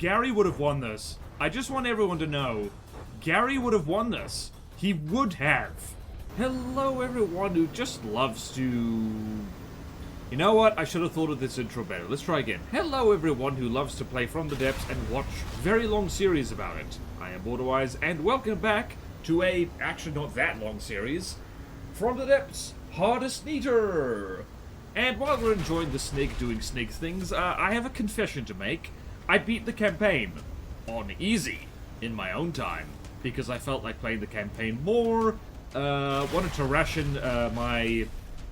Gary would have won this. I just want everyone to know, Gary would have won this. He would have. Hello, everyone who just loves to... You know what? I should have thought of this intro better. Let's try again. Hello, everyone who loves to play From the Depths and watch very long series about it. I am BorderWise, and welcome back to a, actually not that long series, From the Depths, Hardest Neater. And while we're enjoying the Snig doing Snig things, I have a confession to make. I beat the campaign on easy in my own time because I felt like playing the campaign more. Wanted to ration my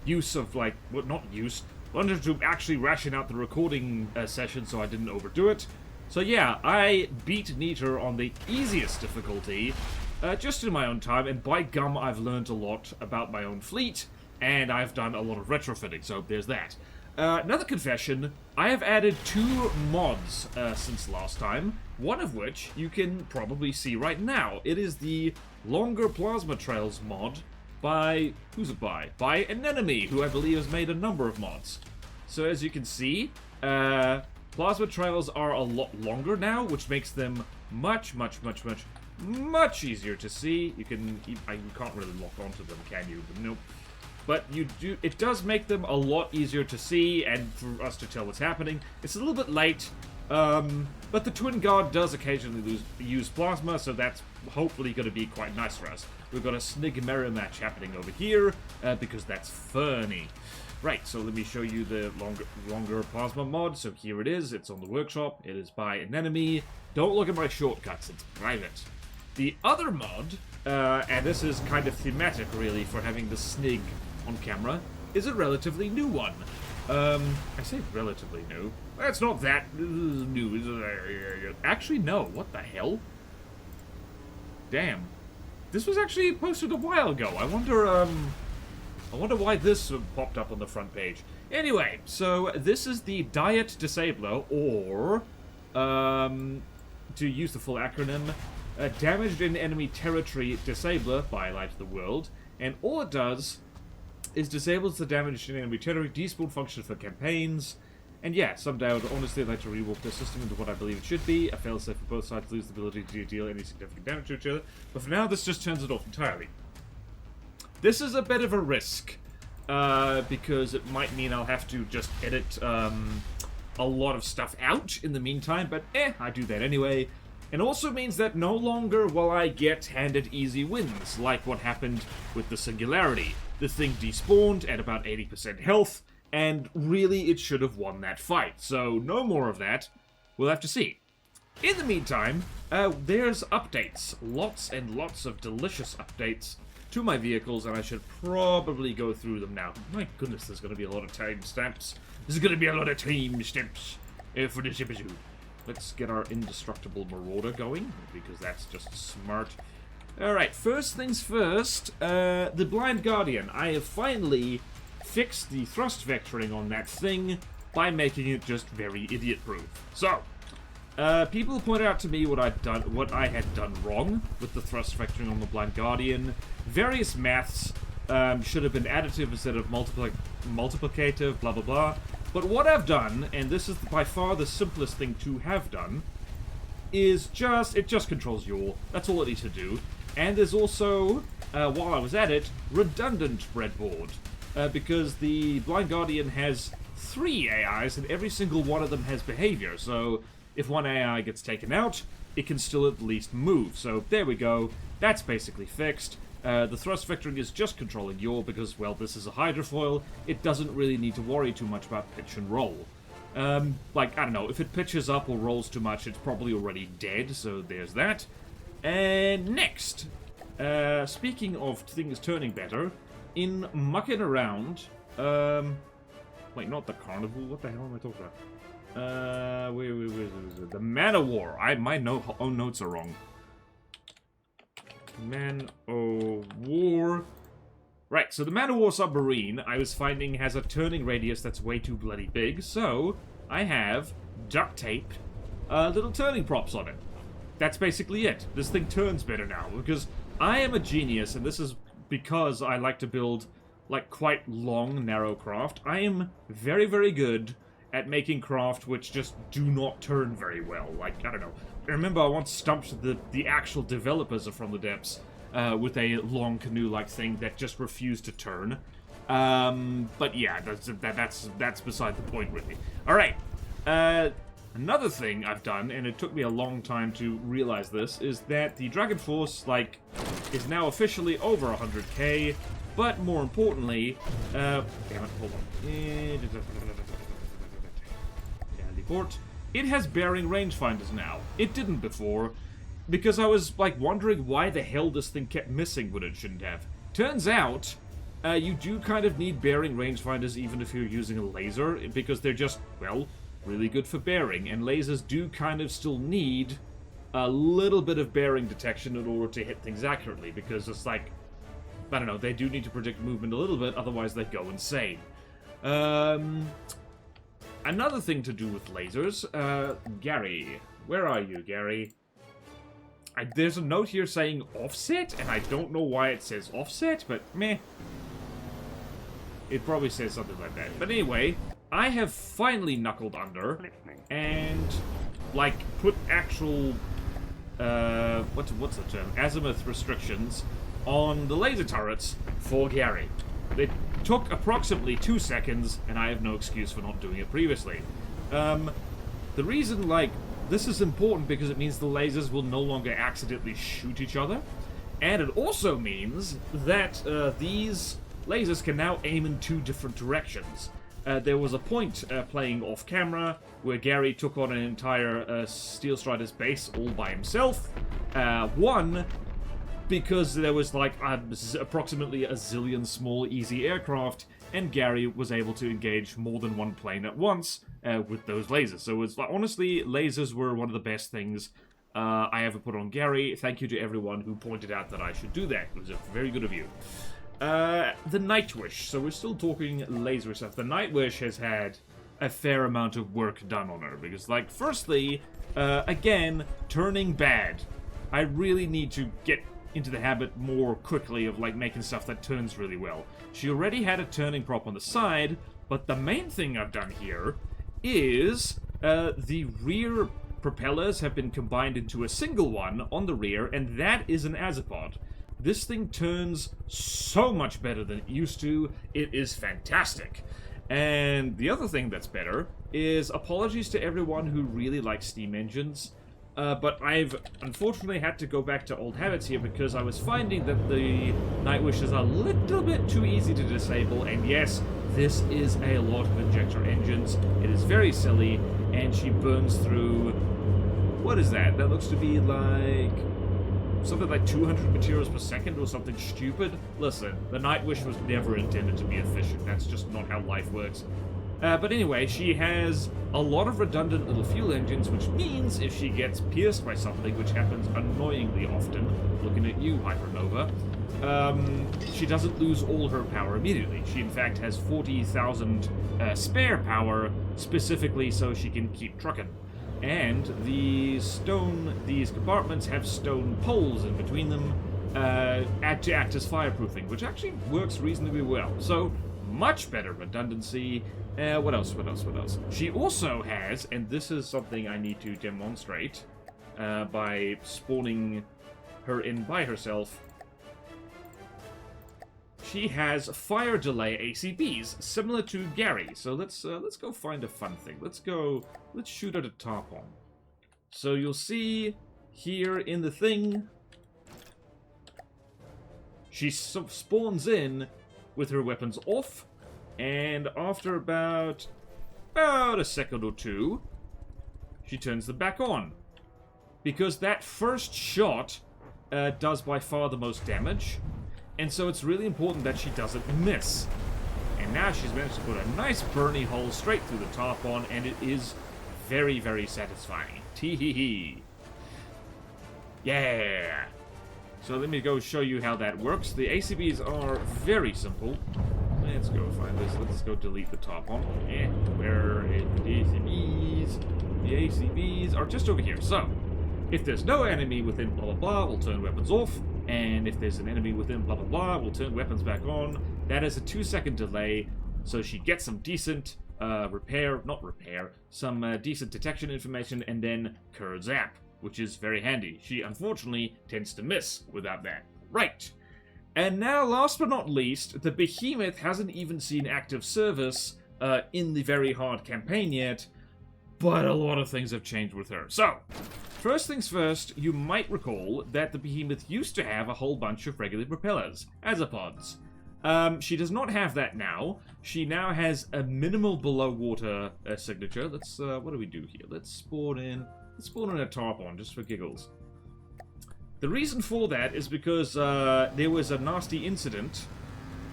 use of, like, well, not use, wanted to actually ration out the recording session so I didn't overdo it. So yeah, I beat Neater on the easiest difficulty, just in my own time, and by gum, I've learned a lot about my own fleet, and I've done a lot of retrofitting, so there's that. Another confession, I have added 2 mods since last time, one of which you can probably see right now. It is the Longer Plasma Trails mod by, who's it by? By an enemy, who I believe has made a number of mods. So as you can see, Plasma Trails are a lot longer now, which makes them much easier to see. You can't really lock onto them, can you? But nope. But it does make them a lot easier to see and for us to tell what's happening. It's a little bit late, but the Twin Guard does occasionally use Plasma, so that's hopefully going to be quite nice for us. We've got a Snig mirror match happening over here, because that's funny. Right, so let me show you the longer Plasma mod. So here it is, it's on the workshop, it is by an enemy. Don't look at my shortcuts, it's private. The other mod, and this is kind of thematic really for having the Snig on camera, is a relatively new one. I say relatively new. It's not that new. Actually, no. What the hell? Damn. This was actually posted a while ago. I wonder why this popped up on the front page. Anyway, so this is the Diet Disabler, or, to use the full acronym, Damaged in Enemy Territory Disabler by Light of the World. And all it does is disables the damage in enemy territory despawn function for campaigns. And yeah, someday I would honestly like to rework the system into what I believe it should be. A failsafe for both sides lose the ability to deal any significant damage to each other. But for now, this just turns it off entirely. This is a bit of a risk, because it might mean I'll have to just edit a lot of stuff out in the meantime, but I do that anyway. And also means that no longer will I get handed easy wins, like what happened with the Singularity. The thing despawned at about 80% health, and really it should have won that fight. So no more of that. We'll have to see. In the meantime, there's updates. Lots and lots of delicious updates to my vehicles, and I should probably go through them now. My goodness, there's going to be a lot of timestamps. There's going to be a lot of timestamps for this episode. Let's get our indestructible Marauder going, because that's just smart. Alright, first things first, the Blind Guardian. I have finally fixed the thrust vectoring on that thing by making it just very idiot-proof. So, people pointed out to me what I had done wrong with the thrust vectoring on the Blind Guardian. Various maths should have been additive instead of multiplicative, blah blah blah. But what I've done, and this is by far the simplest thing to have done, is it just controls yaw. That's all it needs to do. And there's also, while I was at it, redundant breadboard. Because the Blind Guardian has 3 AIs, and every single one of them has behavior. So if one AI gets taken out, it can still at least move. So there we go. That's basically fixed. The thrust vectoring is just controlling yaw because, well, this is a hydrofoil. It doesn't really need to worry too much about pitch and roll. Like, I don't know, if it pitches up or rolls too much, it's probably already dead, so there's that. And next, speaking of things turning better, in mucking around, wait, not the Carnival, what the hell am I talking about? Where is it? The Man-O-War. My own notes are wrong. Man-O-War. Right, so the Man-O-War submarine, I was finding, has a turning radius that's way too bloody big, so I have duct taped little turning props on it. That's basically it. This thing turns better now, because I am a genius, and this is because I like to build, like, quite long, narrow craft. I am very, very good at making craft which just do not turn very well. Like, I don't know. I remember I once stumped the actual developers of From the Depths with a long canoe-like thing that just refused to turn. But yeah, that's beside the point, really. Alright, another thing I've done, and it took me a long time to realize this, is that the Dragon Force, like, is now officially over 100k, but more importantly, damn it, hold on. Teleport. It has bearing rangefinders now. It didn't before, because I was, like, wondering why the hell this thing kept missing when it shouldn't have. Turns out, you do kind of need bearing rangefinders even if you're using a laser, because they're just, well, really good for bearing, and lasers do kind of still need a little bit of bearing detection in order to hit things accurately, because it's like, I don't know, they do need to predict movement a little bit, otherwise they go insane. Another thing to do with lasers, Gary. Where are you, Gary? There's a note here saying offset, and I don't know why it says offset, but meh. It probably says something like that. But anyway, I have finally knuckled under and, like, put actual, what's the term? Azimuth restrictions on the laser turrets for Gary. It took approximately 2 seconds, and I have no excuse for not doing it previously. The reason, like, this is important because it means the lasers will no longer accidentally shoot each other, and it also means that these lasers can now aim in 2 different directions. There was a point playing off camera where Gary took on an entire Steel Strider's base all by himself. One, because there was like approximately a zillion small easy aircraft, and Gary was able to engage more than one plane at once with those lasers. So it's like, honestly, lasers were one of the best things I ever put on Gary. Thank you to everyone who pointed out that I should do that. It was very good of you. The Nightwish. So we're still talking laser stuff. The Nightwish has had a fair amount of work done on her, because, like, firstly, again, turning bad. I really need to get into the habit more quickly of, like, making stuff that turns really well. She already had a turning prop on the side, but the main thing I've done here is the rear propellers have been combined into a single one on the rear, and that is an Azipod. This thing turns so much better than it used to. It is fantastic. And the other thing that's better is, apologies to everyone who really likes steam engines, but I've unfortunately had to go back to old habits here because I was finding that the Nightwish is a little bit too easy to disable, and yes, this is a lot of injector engines. It is very silly, and she burns through... What is that? That looks to be like... something like 200 materials per second or something stupid. Listen, the Nightwish was never intended to be efficient. That's just not how life works. But anyway, she has a lot of redundant little fuel engines, which means if she gets pierced by something, which happens annoyingly often, looking at you, Hypernova, she doesn't lose all her power immediately. She, in fact, has 40,000 spare power, specifically so she can keep trucking. And these compartments have stone poles in between them to act as fireproofing, which actually works reasonably well. So, much better redundancy. What else? She also has, and this is something I need to demonstrate by spawning her in by herself, she has fire delay ACBs, similar to Gary. So let's go find a fun thing. Let's shoot at a top on. So you'll see here in the thing, she spawns in with her weapons off, and after about a second or two, she turns them back on. Because that first shot does by far the most damage, and so it's really important that she doesn't miss. And now she's managed to put a nice burny hole straight through the top on, and it is very, very satisfying. Tee-hee-hee. Yeah! So let me go show you how that works. The ACBs are very simple. Let's go find this. Let's go delete the top on. Yeah, where are the ACBs? The ACBs are just over here. So, if there's no enemy within blah blah blah, we'll turn weapons off. And if there's an enemy within blah blah blah, we'll turn weapons back on. That is a 2-second delay, so she gets some decent some decent detection information, and then Kurd Zap, which is very handy. She, unfortunately, tends to miss without that. Right. And now, last but not least, the Behemoth hasn't even seen active service in the very hard campaign yet, but a lot of things have changed with her. So, first things first, you might recall that the Behemoth used to have a whole bunch of regular propellers, azapods. She does not have that now. She now has a minimal below water signature. Let's, what do we do here? Let's spawn in a Tarpon, just for giggles. The reason for that is because there was a nasty incident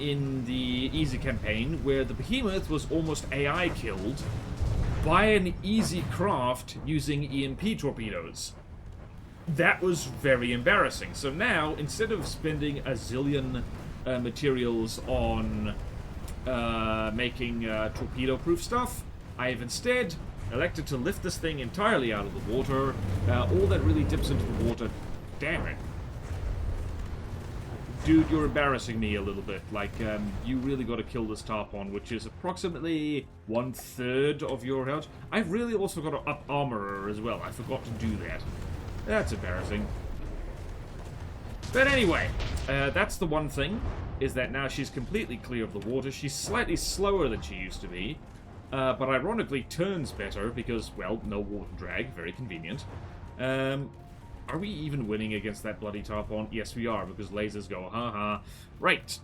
in the Easy campaign where the Behemoth was almost AI killed by an Easy craft using EMP torpedoes. That was very embarrassing. So now, instead of spending a zillion materials on making torpedo-proof stuff, I have instead elected to lift this thing entirely out of the water. All that really dips into the water... Damn it. Dude, you're embarrassing me a little bit. Like, you really got to kill this Tarpon, which is approximately 1/3 of your health. I've really also got to up armor her as well. I forgot to do that. That's embarrassing. But anyway, that's the one thing, is that now she's completely clear of the water. She's slightly slower than she used to be, but ironically turns better because, well, no water drag, very convenient. Are we even winning against that bloody Tarpon? Yes, we are, because lasers go, ha-ha. Right.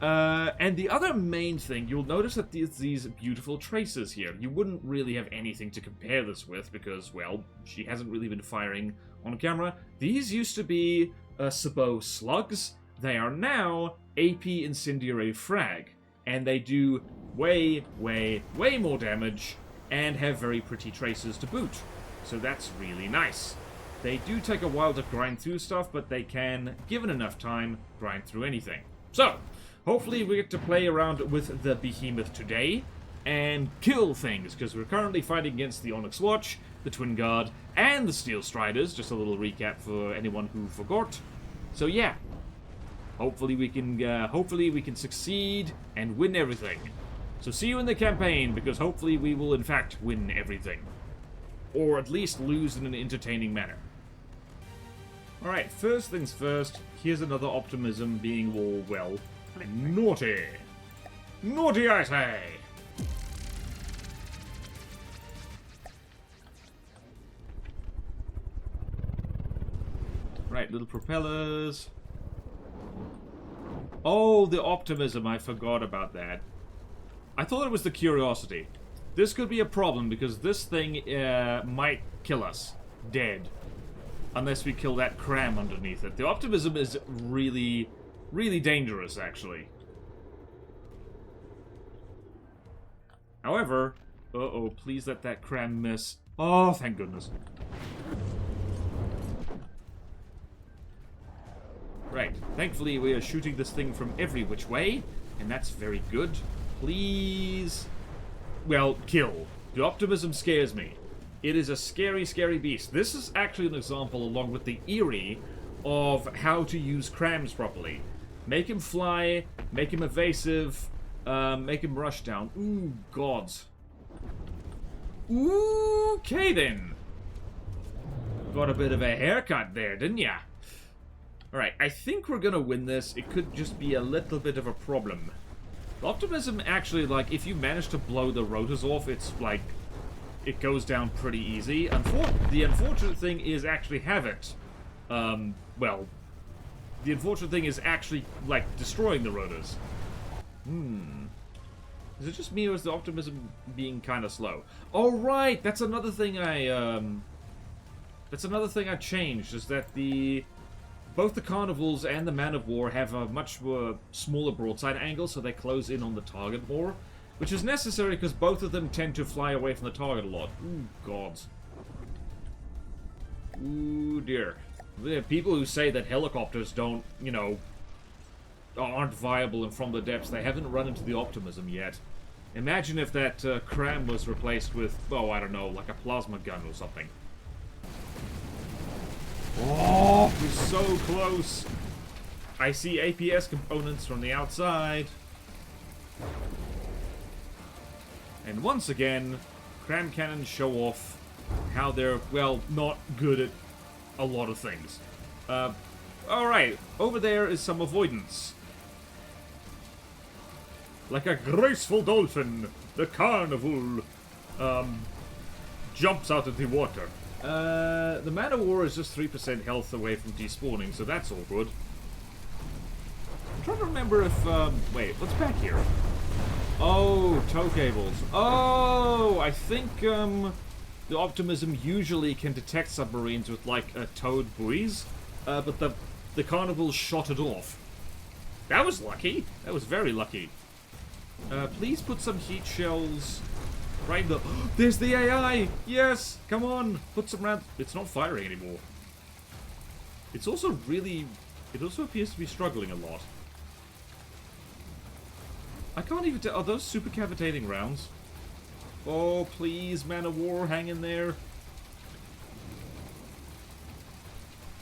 And the other main thing, you'll notice that these beautiful traces here. You wouldn't really have anything to compare this with because, well, she hasn't really been firing on camera. These used to be Sabot slugs. They are now AP Incendiary Frag. And they do way, way, way more damage and have very pretty traces to boot. So that's really nice. They do take a while to grind through stuff, but they can, given enough time, grind through anything. So, hopefully we get to play around with the Behemoth today and kill things, because we're currently fighting against the Onyx Watch, the Twin Guard, and the Steel Striders. Just a little recap for anyone who forgot. So yeah, hopefully we can succeed and win everything. So see you in the campaign, because hopefully we will in fact win everything. Or at least lose in an entertaining manner. Alright, first things first, here's another optimism being all, well, naughty. Naughty, I say! Right, little propellers. Oh, the optimism, I forgot about that. I thought it was the curiosity. This could be a problem because this thing might kill us. Dead. Unless we kill that cram underneath it. The optimism is really, really dangerous, actually. However... Uh-oh, please let that cram miss. Oh, thank goodness. Right. Thankfully, we are shooting this thing from every which way. And that's very good. Please... Well, kill. The optimism scares me. It is a scary, scary beast. This is actually an example, along with the Eerie, of how to use crams properly. Make him fly, make him evasive, make him rush down. Ooh, gods. Okay, then. Got a bit of a haircut there, didn't ya? Alright, I think we're gonna win this. It could just be a little bit of a problem. Optimism actually, like, if you manage to blow the rotors off, it's like, it goes down pretty easy. The unfortunate thing is actually have it. Well, the unfortunate thing is actually, like, destroying the rotors. Is it just me, or is the optimism being kind of slow? Oh, right! That's another thing I changed, is that both the Carnivals and the Man of War have a much smaller broadside angle, so they close in on the target more. Which is necessary because both of them tend to fly away from the target a lot. Ooh, gods. Ooh, dear. There are people who say that helicopters don't, you know, aren't viable and from the depths. They haven't run into the optimism yet. Imagine if that cram was replaced with, oh, I don't know, like a plasma gun or something. Oh, we're so close. I see APS components from the outside. And once again, cram cannons show off how they're, well, not good at a lot of things. Alright, over there is some avoidance. Like a graceful dolphin, the carnival jumps out of the water. The Man of War is just 3% health away from despawning, so that's all good. I'm trying to remember if, wait, what's back here? Oh, tow cables. Oh, I think, the Optimism usually can detect submarines with, like, towed buoys, but the Carnival shot it off. That was lucky. That was very lucky. Please put some heat shells right in the... There's the AI! Yes! Come on! Put some rounds... It's not firing anymore. It's also really... It also appears to be struggling a lot. I can't even tell... Are those super cavitating rounds? Oh, please, Man of War, hang in there.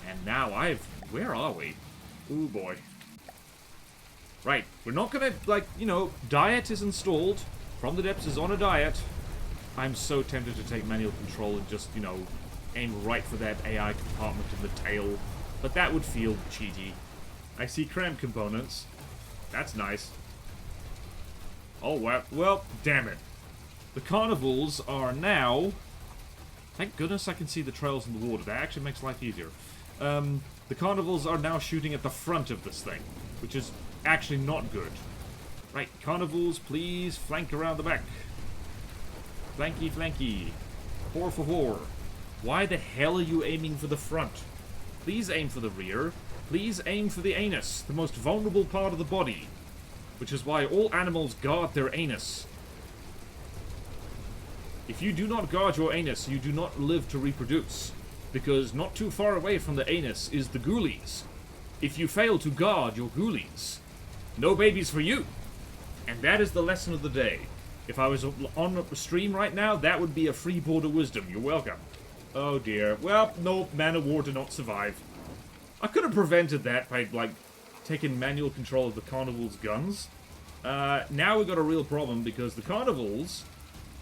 And now where are we? Ooh, boy. Right, we're not gonna, like, you know, diet is installed. From the Depths is on a diet. I'm so tempted to take manual control and just, you know, aim right for that AI compartment in the tail. But that would feel cheaty. I see cram components. That's nice. Oh, well, damn it. The Carnivals are now... Thank goodness I can see the trails in the water. That actually makes life easier. The Carnivals are now shooting at the front of this thing, which is actually not good. Right, Carnivals, please flank around the back. Flanky, flanky. Por favor. Why the hell are you aiming for the front? Please aim for the rear. Please aim for the anus, the most vulnerable part of the body. Which is why all animals guard their anus. If you do not guard your anus, you do not live to reproduce. Because not too far away from the anus is the ghoulies. If you fail to guard your ghoulies, no babies for you. And that is the lesson of the day. If I was on a stream right now, that would be a free border wisdom. You're welcome. Oh dear. Well, no, Man of War did not survive. I could have prevented that by, like, taking manual control of the Carnival's guns. Now we've got a real problem because the Carnivals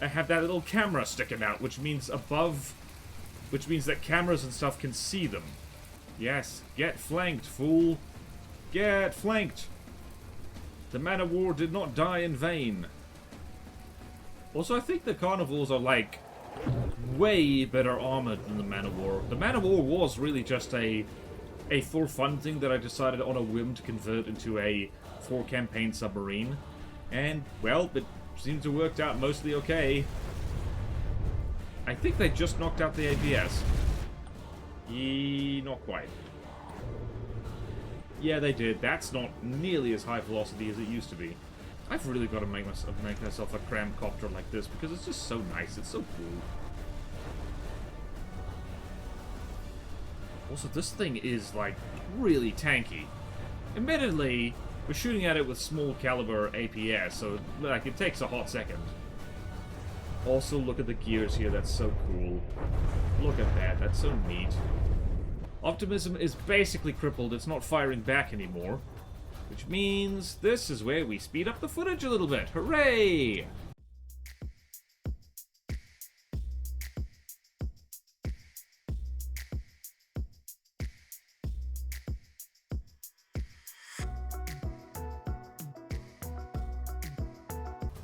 have that little camera sticking out, which means that cameras and stuff can see them. Yes, get flanked, fool. Get flanked. The Man of War did not die in vain. Also, I think the Carnivals are, like, way better armored than the Man of War. The Man of War was really just a for fun thing that I decided on a whim to convert into a 4-campaign submarine. And, well, it seems to have worked out mostly okay. I think they just knocked out the APS. Not quite. Yeah, they did. That's not nearly as high velocity as it used to be. I've really got to make myself a cram copter like this because it's just so nice. It's so cool. Also, this thing is, like, really tanky. Admittedly, we're shooting at it with small caliber APS, so, like, it takes a hot second. Also, look at the gears here. That's so cool. Look at that. That's so neat. Optimism is basically crippled. It's not firing back anymore. Which means this is where we speed up the footage a little bit. Hooray!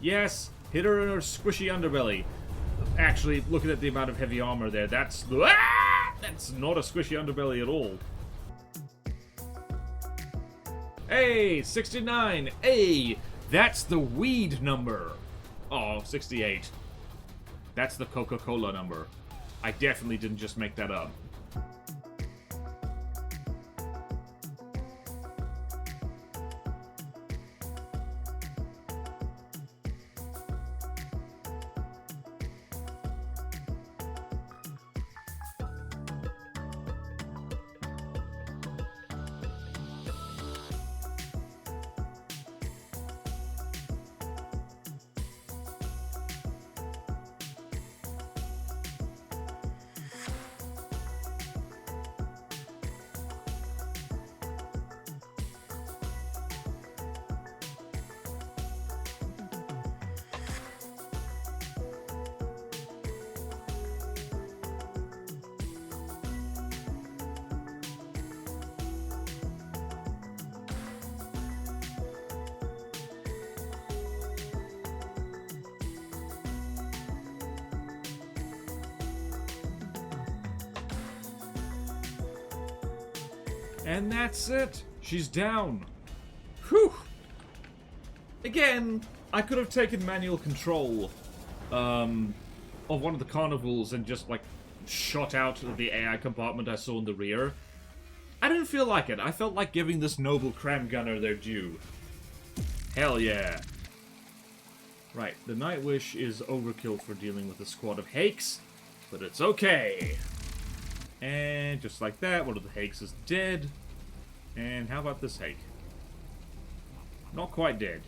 Yes, hit her in her squishy underbelly. Actually, looking at the amount of heavy armor there, that's not a squishy underbelly at all. Hey, 69. Hey, that's the weed number. Oh, 68. That's the Coca-Cola number. I definitely didn't just make that up. And that's it. She's down. Whew. Again, I could have taken manual control of one of the carnivals and just, like, shot out the AI compartment I saw in the rear. I didn't feel like it. I felt like giving this noble cram gunner their due. Hell yeah. Right, the Nightwish is overkill for dealing with a squad of Hakes, but it's okay. And just like that, one of the Hakes is dead. And how about this Hake? Not quite dead.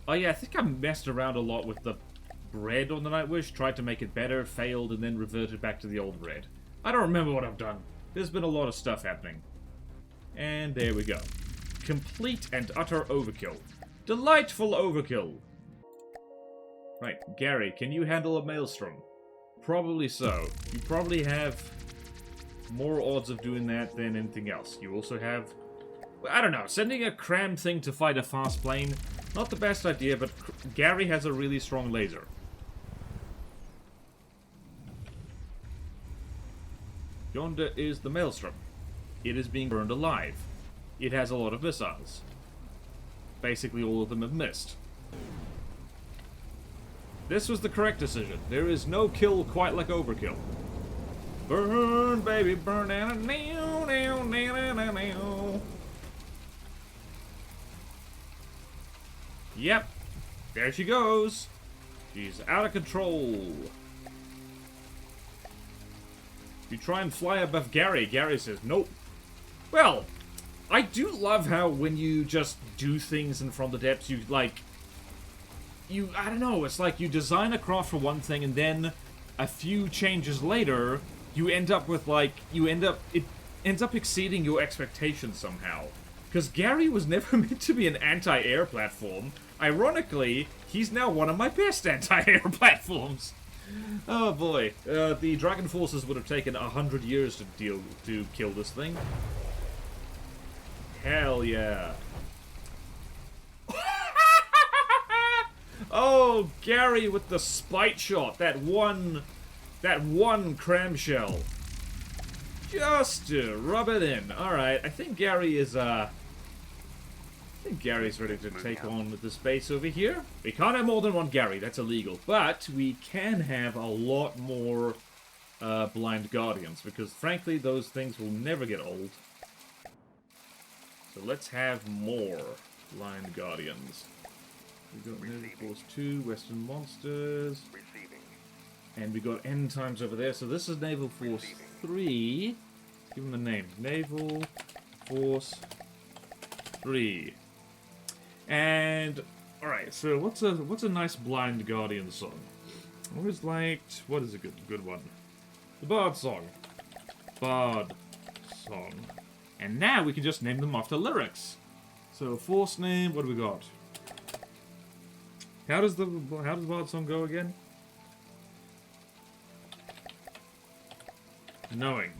Oh yeah, I think I messed around a lot with the bread on the Nightwish, tried to make it better, failed, and then reverted back to the old bread. I don't remember what I've done. There's been a lot of stuff happening. And there we go. Complete and utter overkill. Delightful overkill! Right, Gary, can you handle a Maelstrom? Probably so. You probably have more odds of doing that than anything else. You also have... I don't know, sending a cram thing to fight a fast plane, not the best idea, but Gary has a really strong laser. Yonder is the Maelstrom. It is being burned alive. It has a lot of missiles. Basically all of them have missed. This was the correct decision. There is no kill quite like overkill. Burn, baby, burn, Yep, there she goes. She's out of control. You try and fly above Gary. Gary says, nope. Well, I do love how when you just do things in From the Depths, you, like... I don't know, it's like you design a craft for one thing, and then a few changes later, you end up with, like... It ends up exceeding your expectations somehow. Because Gary was never meant to be an anti-air platform. Ironically, he's now one of my best anti-air platforms. Oh boy, the Dragon Forces would have taken 100 years to kill this thing. Hell yeah. Oh, Gary with the spite shot, that one cram shell. Just to rub it in. Alright, I think Gary is, Gary's ready to take on this base over here. We can't have more than one Gary, that's illegal. But we can have a lot more blind guardians, because frankly, those things will never get old. So let's have more blind guardians. We got Naval Force 2, Western Monsters. And we got End Times over there. So this is Naval Force 3. Let's give them a name. Naval Force 3. And alright, so what's a nice blind guardian song? I always liked, what is a good one? The Bard song. Bard song. And now we can just name them after lyrics. So force name, what do we got? How does the Bard song go again? Knowing.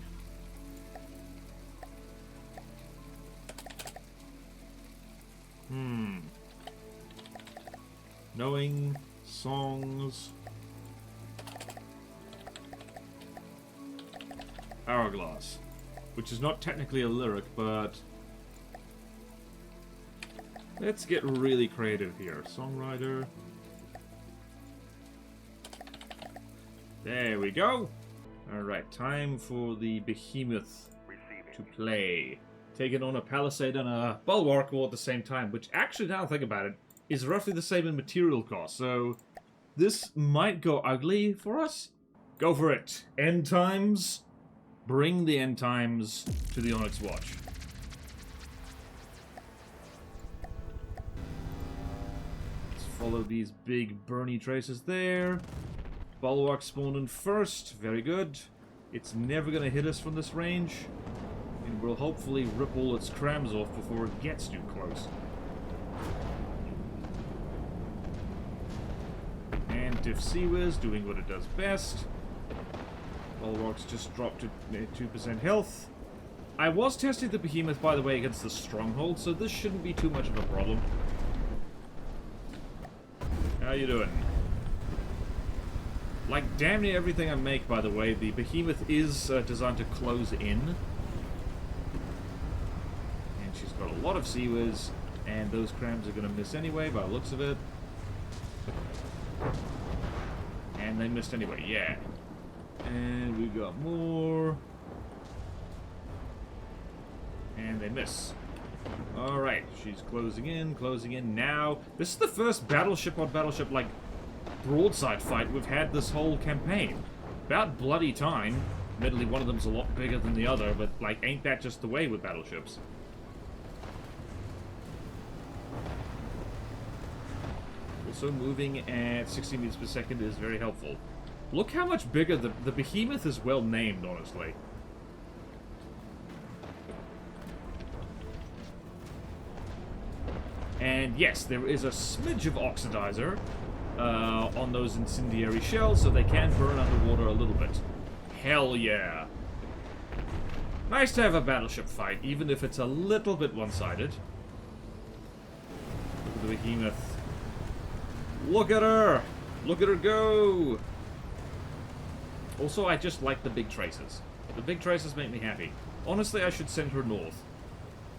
Knowing songs. Hourglass. Which is not technically a lyric, but let's get really creative here. Songwriter. There we go. Alright, time for the behemoth to play. Taking on a palisade and a bulwark all at the same time, which actually, now I think about it, is roughly the same in material cost, so this might go ugly for us. Go for it. End times. Bring the end times to the Onyx Watch. Let's follow these big Bernie traces there. Bulwark spawned in first. Very good. It's never going to hit us from this range. And we'll hopefully rip all its crams off before it gets too close. And Diff Seawiz doing what it does best. Bulwark's just dropped to 2% health. I was testing the Behemoth, by the way, against the Stronghold, so this shouldn't be too much of a problem. How you doing? Like damn near everything I make, by the way, the behemoth is designed to close in. And she's got a lot of seawards, and those crams are going to miss anyway, by the looks of it. And they missed anyway, yeah. And we got more. And they miss. Alright, she's closing in now. This is the first battleship on battleship, like, broadside fight we've had this whole campaign. About bloody time. Admittedly, one of them's a lot bigger than the other, but, like, ain't that just the way with battleships? Also, moving at 60 meters per second is very helpful. Look how much bigger the behemoth is well named, honestly. And yes, there is a smidge of oxidizer on those incendiary shells, so they can burn underwater a little bit. Hell yeah. Nice to have a battleship fight, even if it's a little bit one-sided. Look at the behemoth. Look at her! Look at her go! Also, I just like the big traces. The big traces make me happy. Honestly, I should send her north.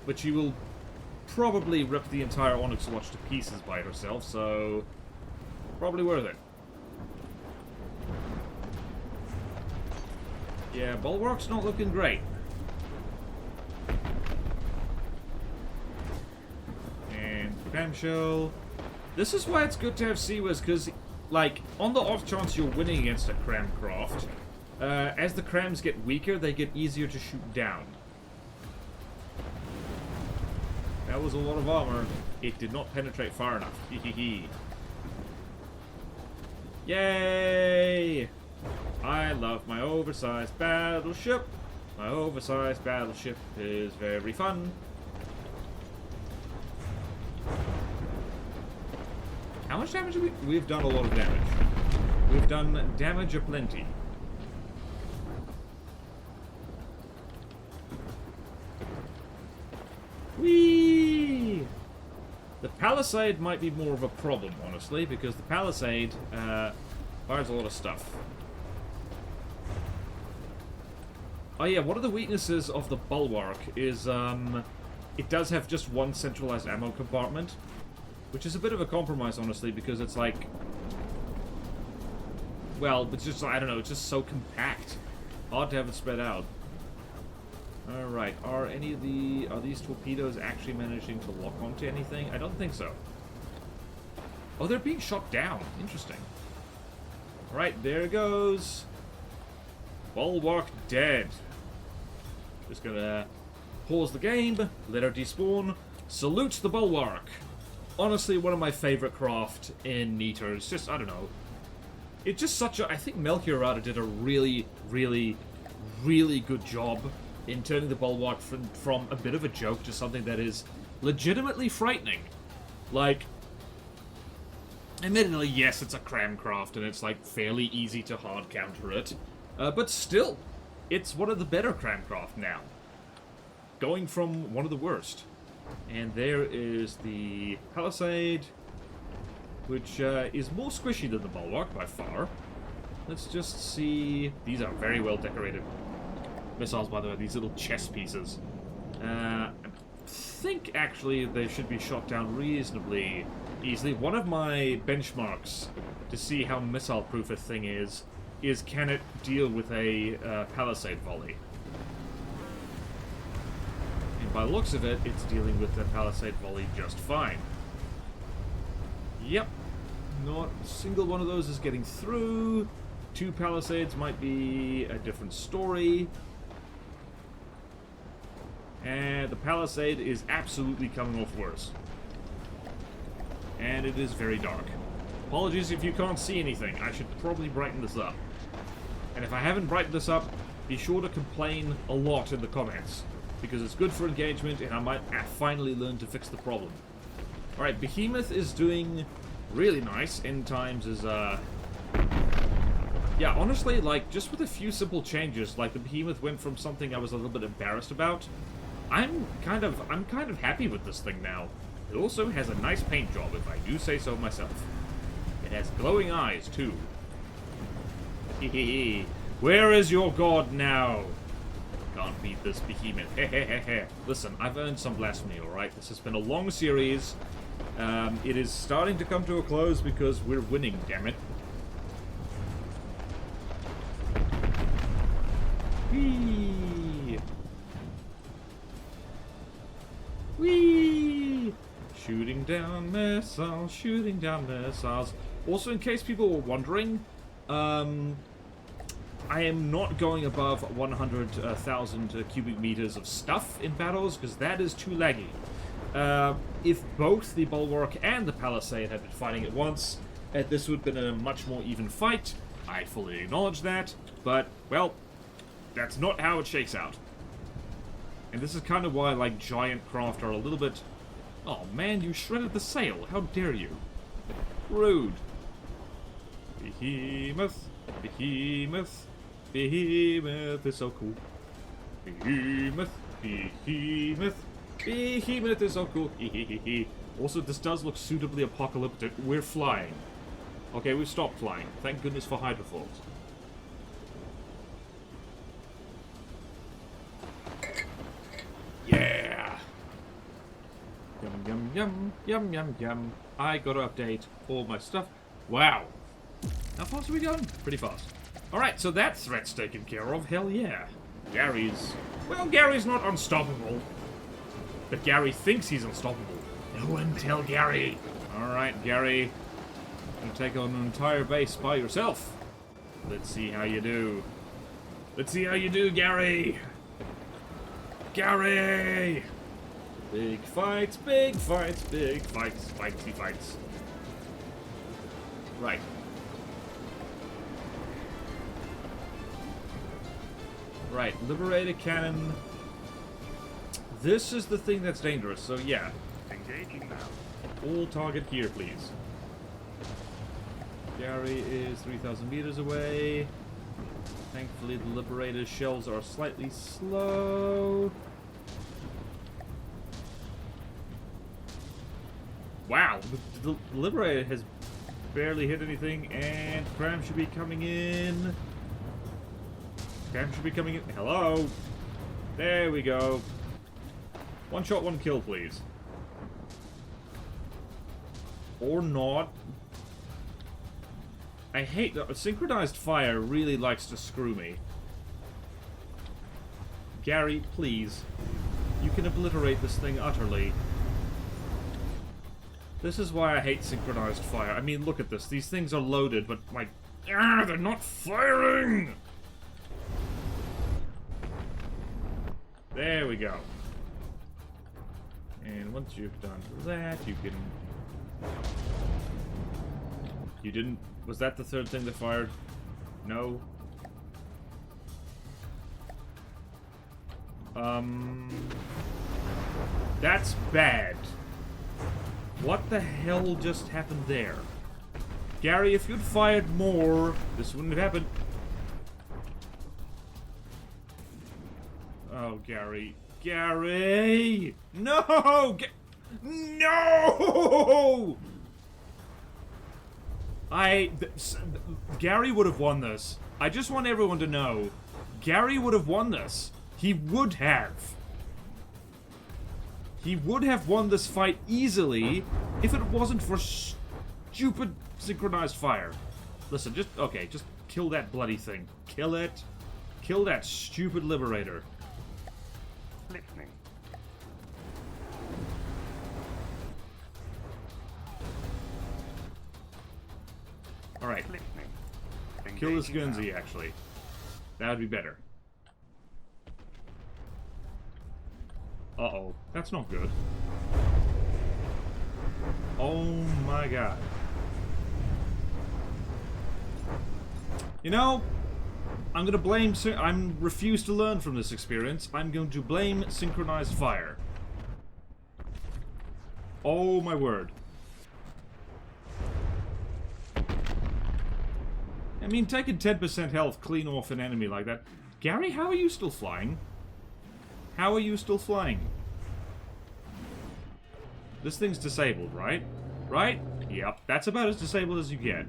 But she will probably rip the entire Onyx Watch to pieces by herself, so probably worth it. Yeah, Bulwark's not looking great. And clamshell. This is why it's good to have seawards, because, like, on the off chance you're winning against a cram craft, as the crams get weaker, they get easier to shoot down. That was a lot of armor. It did not penetrate far enough. Hehehe. Yay! I love my oversized battleship. My oversized battleship is very fun. How much damage have we... We've done a lot of damage. We've done damage aplenty. Whee! The Palisade might be more of a problem, honestly, because the Palisade fires a lot of stuff. Oh yeah, one of the weaknesses of the Bulwark is it does have just one centralized ammo compartment, which is a bit of a compromise, honestly, because it's like, well, it's just, I don't know, it's just so compact. Hard to have it spread out. Alright, are these torpedoes actually managing to lock onto anything? I don't think so. Oh, they're being shot down. Interesting. Alright, there it goes. Bulwark dead. Just gonna pause the game, let her despawn. Salute the Bulwark. Honestly, one of my favorite craft in Niter. It's just, I don't know. It's just such a... I think Melchiorata did a really, really, really good job in turning the Bulwark from a bit of a joke to something that is legitimately frightening. Like, admittedly, yes, it's a cramcraft, and it's, like, fairly easy to hard counter it. But still, it's one of the better cramcraft now. Going from one of the worst. And there is the Palisade, which is more squishy than the Bulwark by far. Let's just see... These are very well decorated missiles, by the way, these little chess pieces. I think, actually, they should be shot down reasonably easily. One of my benchmarks to see how missile-proof a thing is can it deal with a Palisade volley? And by the looks of it, it's dealing with the Palisade volley just fine. Yep. Not a single one of those is getting through. 2 Palisades might be a different story. And the Palisade is absolutely coming off worse. And it is very dark. Apologies if you can't see anything. I should probably brighten this up. And if I haven't brightened this up, be sure to complain a lot in the comments. Because it's good for engagement, and I might finally learn to fix the problem. Alright, Behemoth is doing really nice. End times is, yeah, honestly, like, just with a few simple changes, like, the Behemoth went from something I was a little bit embarrassed about. I'm kind of happy with this thing now. It also has a nice paint job, if I do say so myself. It has glowing eyes, too. Where is your god now? Can't beat this behemoth. Listen, I've earned some blasphemy, alright? This has been a long series. It is starting to come to a close because we're winning, damn it. Whee! Whee! Shooting down missiles, shooting down missiles. Also, in case people were wondering, I am not going above 100,000 cubic meters of stuff in battles, because that is too laggy. If both the Bulwark and the Palisade had been fighting at once, this would have been a much more even fight. I fully acknowledge that, but, well, that's not how it shakes out. And this is kind of why, like, giant craft are a little bit... Oh, man, you shredded the sail. How dare you? Rude. Behemoth, behemoth, behemoth is so cool. Behemoth, behemoth, behemoth is so cool. Also, this does look suitably apocalyptic. We're flying. Okay, we've stopped flying. Thank goodness for hydrofoils. Yeah! Yum, yum, yum, yum, yum, yum. I gotta update all my stuff. Wow. How fast are we going? Pretty fast. Alright, so that threat's taken care of. Hell yeah. Gary's... Well, Gary's not unstoppable. But Gary thinks he's unstoppable. No one tell Gary. Alright, Gary. You're gonna take on an entire base by yourself. Let's see how you do. Let's see how you do, Gary. Gary! Big fights, big fights, big fights, fighty fights. Right. Right, Liberator Cannon. This is the thing that's dangerous, so yeah. Engaging now. All target here, please. Gary is 3,000 meters away. Thankfully, the Liberator's shells are slightly slow. Wow, the Liberator has barely hit anything, and Cram should be coming in. Cram should be coming in. Hello? There we go. One shot, one kill, please. Or not. I hate that. Synchronized fire really likes to screw me. Gary, please. You can obliterate this thing utterly. This is why I hate synchronized fire. I mean, look at this. These things are loaded, but, like, they're not firing! There we go. And once you've done that, you can... You didn't... Was that the third thing that fired? No? That's bad. What the hell just happened there? Gary, if you'd fired more, this wouldn't have happened. Oh, Gary. Gary! No! No! Gary would have won this. I just want everyone to know. Gary would have won this. He would have. He would have won this fight easily if it wasn't for stupid synchronized fire. Listen, just kill that bloody thing. Kill it. Kill that stupid Liberator. Listening. Alright. Listening. Kill this Guernsey, actually. That would be better. Uh-oh. That's not good. Oh my god. You know, I'm gonna blame... I refuse to learn from this experience. I'm going to blame synchronized fire. Oh my word. I mean, taking 10% health clean off an enemy like that... Gary, how are you still flying? How are you still flying? This thing's disabled, right? Right? Yep, that's about as disabled as you get.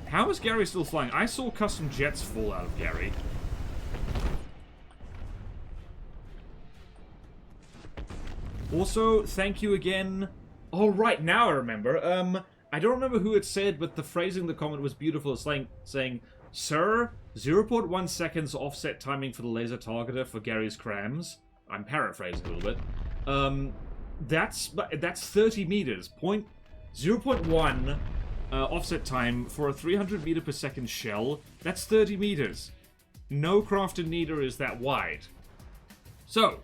How is Gary still flying? I saw custom jets fall out of Gary. Also, thank you again. Oh, right, now I remember. I don't remember who it said, but the phrasing of the comment was beautiful. It's like saying, Sir, 0.1 seconds offset timing for the laser targeter for Gary's crams. I'm paraphrasing a little bit. That's 30 meters. 0.1 offset time for a 300 meter per second shell. That's 30 meters. No crafted needler is that wide. So,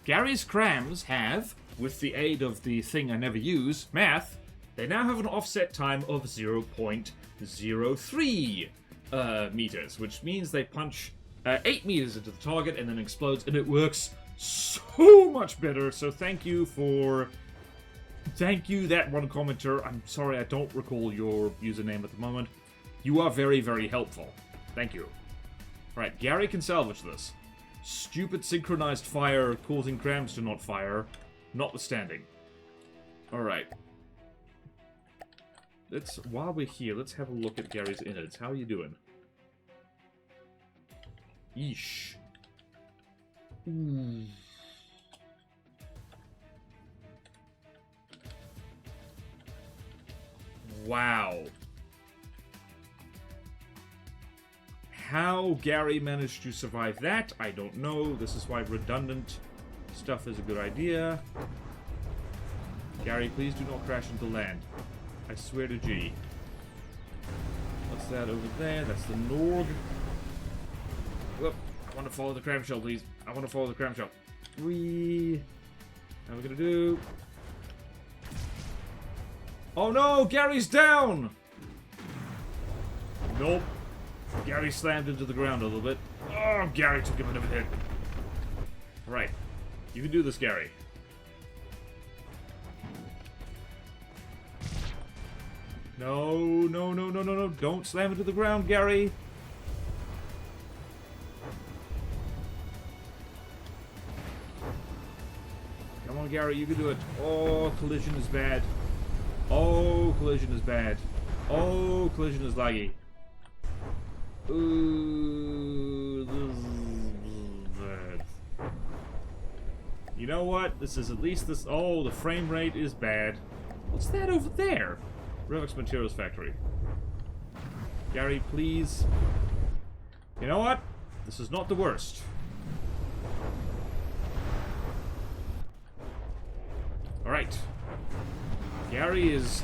Gary's crams have, with the aid of the thing I never use, math, they now have an offset time of 0.03 meters, which means they punch 8 meters into the target and then explodes, and it works so much better. So thank you, that one commenter. I'm sorry, I don't recall your username at the moment. You are very, very helpful. Thank you. Alright, Gary can salvage this. Stupid synchronized fire causing crams to not fire, notwithstanding. Alright. While we're here, let's have a look at Gary's innards. How are you doing? Yeesh. Ooh. Wow. How Gary managed to survive that, I don't know. This is why redundant stuff is a good idea. Gary, please do not crash into land. I swear to G. What's that over there? That's the Norg. Whoop. I want to follow the cram shell, please. I want to follow the cram shell. Whee. How are we gonna do? Oh no! Gary's down! Nope. Gary slammed into the ground a little bit. Oh, Gary took a bit of a hit. Right. You can do this, Gary. No, no, no, no, no, no. Don't slam into the ground, Gary. Come on, Gary, you can do it. Oh, collision is bad. Oh, collision is bad. Oh, collision is laggy. Ooh, this is bad. You know what? This is at least this. Oh, the frame rate is bad. What's that over there? Revix Materials Factory. Gary, please. You know what? This is not the worst. Alright. Gary's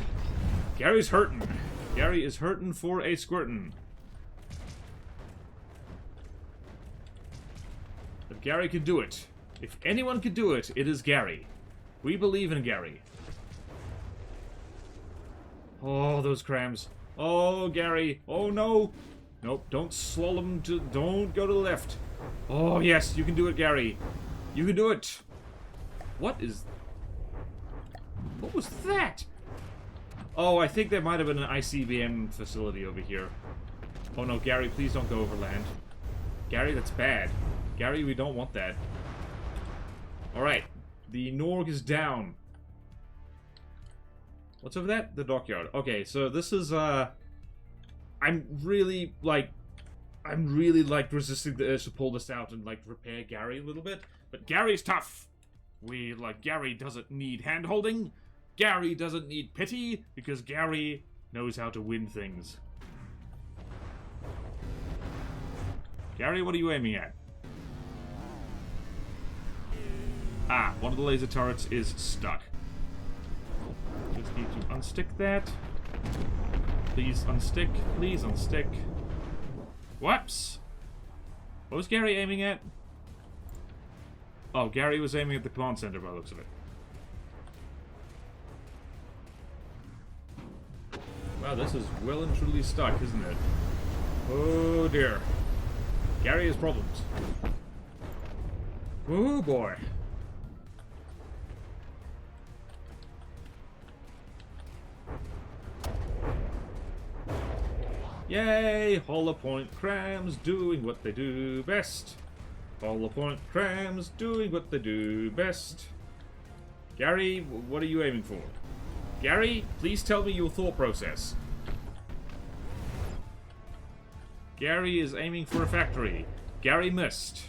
hurtin'. Gary is hurtin' for a squirtin'. But Gary can do it. If anyone can do it, it is Gary. We believe in Gary. Oh, those crams. Oh, Gary. Oh, no. Nope, don't slalom to... Don't go to the left. Oh, yes, you can do it, Gary. You can do it. What is... What was that? Oh, I think there might have been an ICBM facility over here. Oh, no, Gary, please don't go over land. Gary, that's bad. Gary, we don't want that. Alright, the Norg is down. What's over that? The dockyard. Okay, so this is, I'm really, resisting the urge to pull this out and, repair Gary a little bit. But Gary's tough. Gary doesn't need hand-holding. Gary doesn't need pity, because Gary knows how to win things. Gary, what are you aiming at? Ah, one of the laser turrets is stuck. Just need to unstick that. Please unstick. Please unstick. Whoops! What was Gary aiming at? Oh, Gary was aiming at the command center by the looks of it. Wow, this is well and truly stuck, isn't it? Oh dear. Gary has problems. Oh boy. Yay! Hollow Point crams doing what they do best. Hollow Point crams doing what they do best. Gary, what are you aiming for? Gary, please tell me your thought process. Gary is aiming for a factory. Gary missed.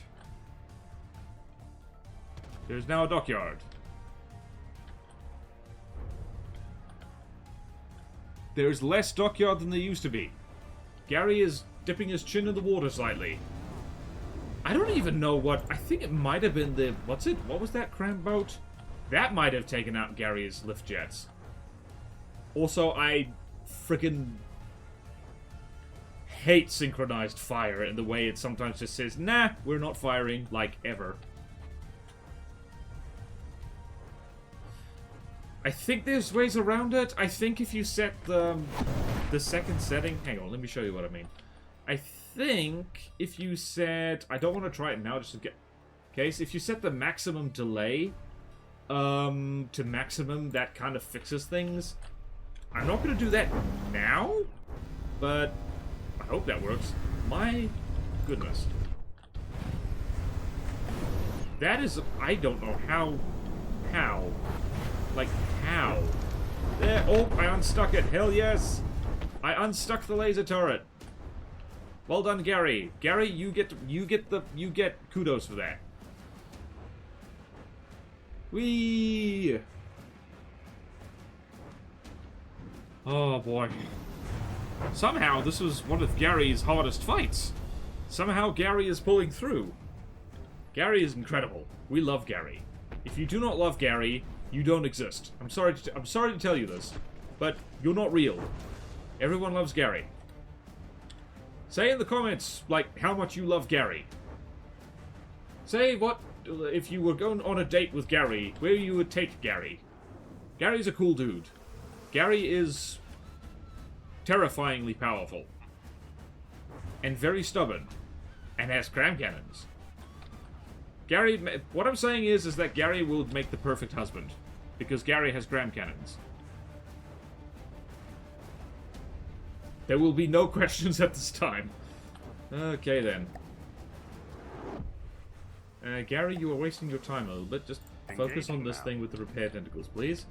There's now a dockyard. There's less dockyard than there used to be. Gary is dipping his chin in the water slightly. I don't even know what... I think it might have been the... What's it? What was that cram boat? That might have taken out Gary's lift jets. Also, I freaking hate synchronized fire and the way it sometimes just says, nah, we're not firing, like, ever. I think there's ways around it. I think if you set the second setting... Hang on, let me show you what I mean. I think if you set... I don't want to try it now just to get... Okay, so if you set the maximum delay to maximum, that kind of fixes things. I'm not going to do that now, but I hope that works. My goodness. That is... I don't know how... Like, how? There. Oh, I unstuck it. Hell yes. I unstuck the laser turret. Well done, Gary. Gary, you get kudos for that. Whee! Oh boy. Somehow this was one of Gary's hardest fights. Somehow Gary is pulling through. Gary is incredible. We love Gary. If you do not love Gary, you don't exist. I'm sorry to tell you this, but you're not real. Everyone loves Gary. Say in the comments, like, how much you love Gary. Say what, if you were going on a date with Gary, where you would take Gary. Gary's a cool dude. Gary is terrifyingly powerful. And very stubborn. And has cram cannons. Gary, what I'm saying is that Gary will make the perfect husband. Because Gary has cram cannons. There will be no questions at this time. Okay then. Gary, you are wasting your time a little bit. Just focus on this thing with the repair tentacles, please.